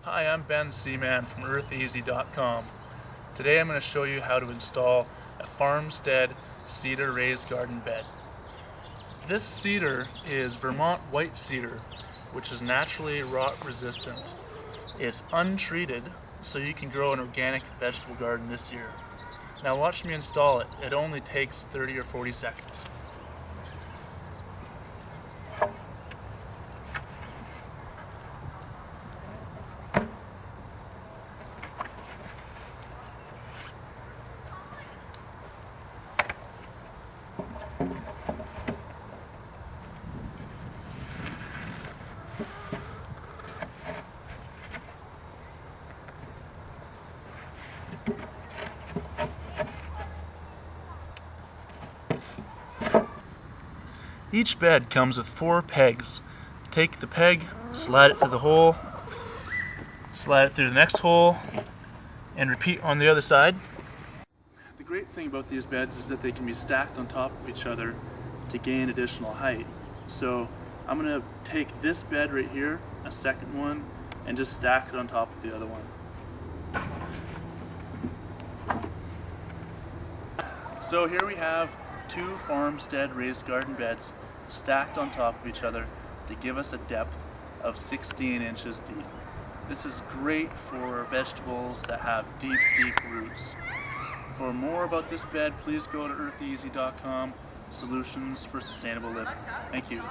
Hi, I'm Ben Seaman from EarthEasy.com. Today I'm going to show you how to install a Farmstead cedar raised garden bed. This cedar is Vermont white cedar, which is naturally rot resistant. It's untreated, so you can grow an organic vegetable garden this year. Now watch me install it. It only takes 30 or 40 seconds. Each bed comes with 4 pegs. Take the peg, slide it through the hole, slide it through the next hole, and repeat on the other side. The great thing about these beds is that they can be stacked on top of each other to gain additional height. So I'm going to take this bed right here, a second one, and just stack it on top of the other one. So here we have 2 Farmstead raised garden beds stacked on top of each other to give us a depth of 16 inches deep. This is great for vegetables that have deep roots. For more about this bed, please go to eartheasy.com, Solutions for Sustainable Living. Thank you.